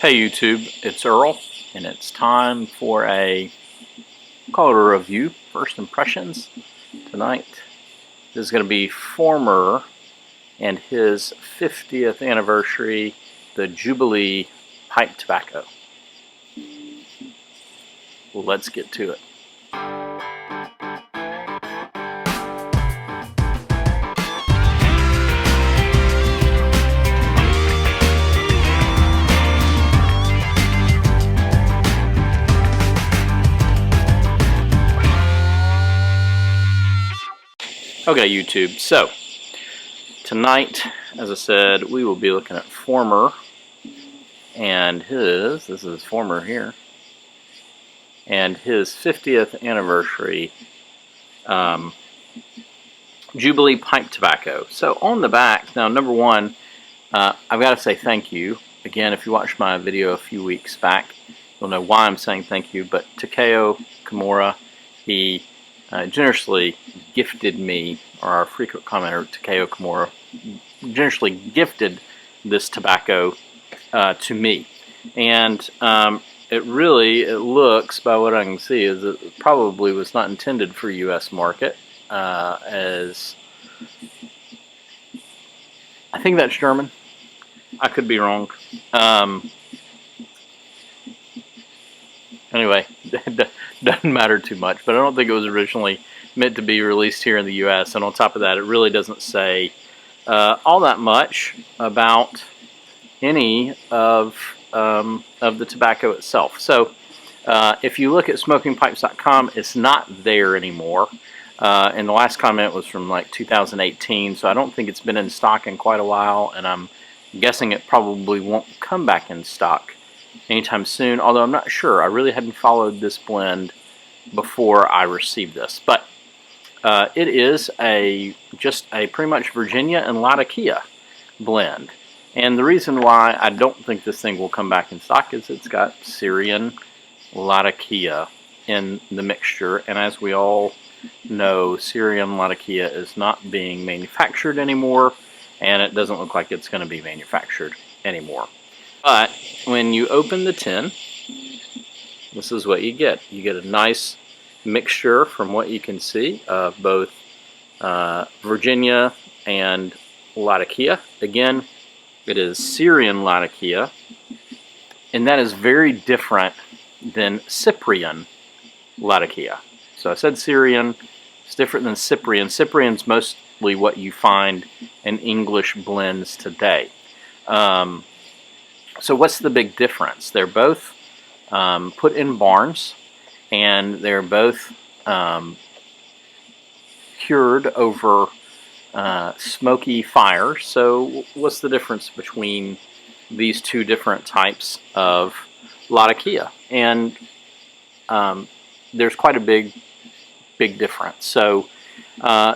Hey YouTube, it's Earl, and it's time for call it a review, first impressions. Tonight this is going to be Former and his 50th anniversary, the Jubilee pipe tobacco. Let's get to it. Okay, YouTube, so tonight, as I said, we will be looking at Former and this is Former here, and his 50th anniversary Jubilee pipe tobacco. So on the back, now number one, I've got to say thank you. Again, if you watched my video a few weeks back, you'll know why I'm saying thank you, but Takeo Kimura, he generously gifted me, or our frequent commenter Takeo Kimura generously gifted this tobacco to me, and it looks, by what I can see, is it probably was not intended for U.S. market, as I think that's German. I could be wrong. Anyway, it doesn't matter too much, but I don't think it was originally meant to be released here in the U.S. And on top of that, it really doesn't say all that much about any of the tobacco itself. So if you look at smokingpipes.com, it's not there anymore. And the last comment was from like 2018, so I don't think it's been in stock in quite a while, and I'm guessing it probably won't come back in stock anytime soon, although I'm not sure. I really hadn't followed this blend before I received this, but it is just a pretty much Virginia and Latakia blend. And the reason why I don't think this thing will come back in stock is it's got Syrian Latakia in the mixture, and as we all know, Syrian Latakia is not being manufactured anymore, and it doesn't look like it's going to be manufactured anymore. But when you open the tin, this is what you get. You get a nice mixture, from what you can see, of both Virginia and Latakia. Again, it is Syrian Latakia, and that is very different than Cyprian Latakia. So I said Syrian, it's different than Cyprian. Cyprian's mostly what you find in English blends today. So what's the big difference? They're both put in barns, and they're both cured over smoky fire. So what's the difference between these two different types of Latakia? And there's quite a big difference. So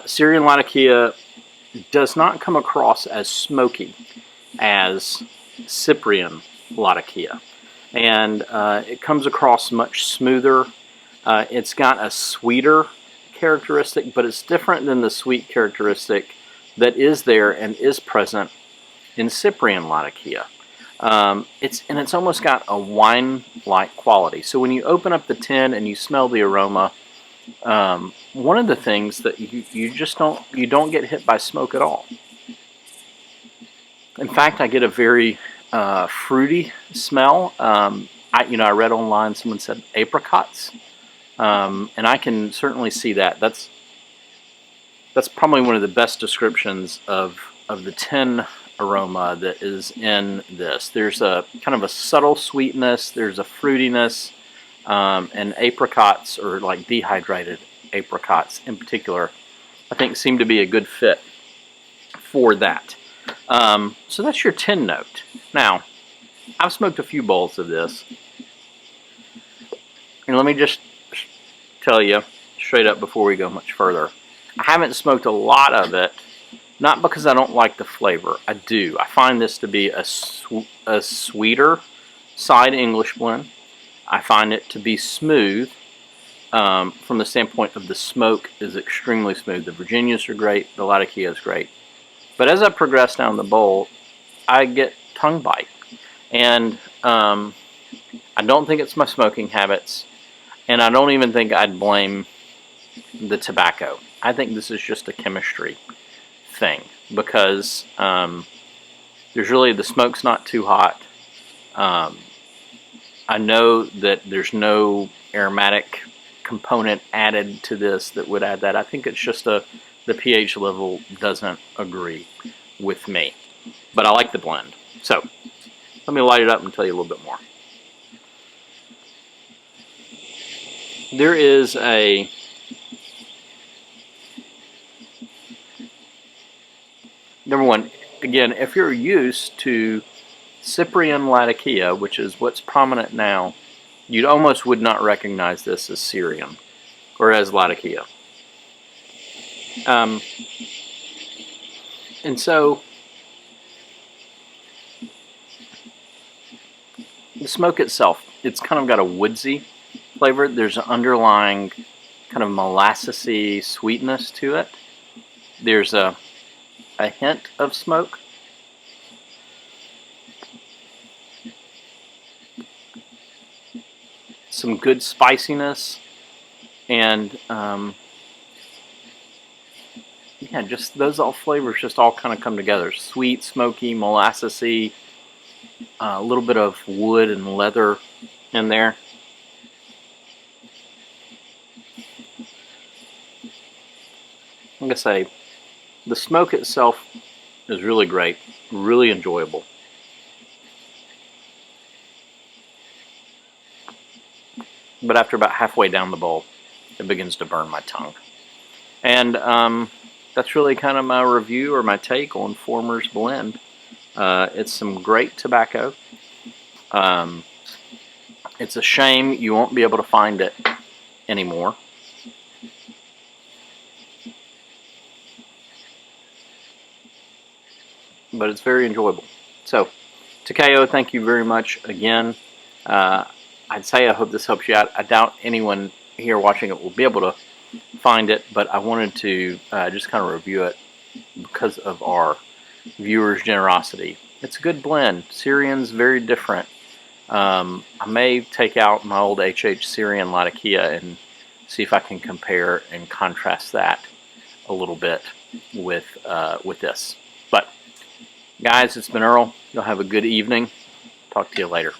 Syrian Latakia does not come across as smoky as Cyprian Latakia, and it comes across much smoother. It's got a sweeter characteristic, but it's different than the sweet characteristic that is there and is present in Cyprian Latakia. It's almost got a wine-like quality. So when you open up the tin and you smell the aroma, one of the things that you don't get hit by smoke at all. In fact, I get a very fruity smell. I read online, someone said apricots, and I can certainly see that. That's probably one of the best descriptions of the tin aroma that is in this. There's a kind of a subtle sweetness, there's a fruitiness, and apricots, or like dehydrated apricots in particular, I think seem to be a good fit for that. So that's your tin note. Now, I've smoked a few bowls of this, and let me just tell you straight up before we go much further, I haven't smoked a lot of it, not because I don't like the flavor. I do. I find this to be a sweeter side English blend. I find it to be smooth. From the standpoint of the smoke is extremely smooth. The Virginias are great, the Latakia is great. But as I progress down the bowl, I get tongue bite. And I don't think it's my smoking habits, and I don't even think I'd blame the tobacco. I think this is just a chemistry thing, because there's really, the smoke's not too hot. I know that there's no aromatic component added to this that would add that. I think it's just the pH level doesn't agree with me. But I like the blend. So let me light it up and tell you a little bit more. There is a number one, again, if you're used to Cyprian Latakia, which is what's prominent now, you almost would not recognize this as Syrian or as Latakia. And so the smoke itself, it's kind of got a woodsy flavor. There's an underlying kind of molassesy sweetness to it. There's a hint of smoke. Some good spiciness, and yeah, just those all flavors just all kind of come together. Sweet, smoky, molassesy, a little bit of wood and leather in there. Like I say, the smoke itself is really great, really enjoyable. But after about halfway down the bowl, it begins to burn my tongue. And that's really kind of my review or my take on Former's blend. It's some great tobacco. It's a shame you won't be able to find it anymore. But it's very enjoyable. So, Takeo, thank you very much again. I'd say I hope this helps you out. I doubt anyone here watching it will be able to find it, but I wanted to just kind of review it because of our viewers' generosity. It's a good blend. Syrian's very different. I may take out my old HH Syrian Latakia and see if I can compare and contrast that a little bit with this. But guys, it's been Earl. You'll have a good evening. Talk to you later.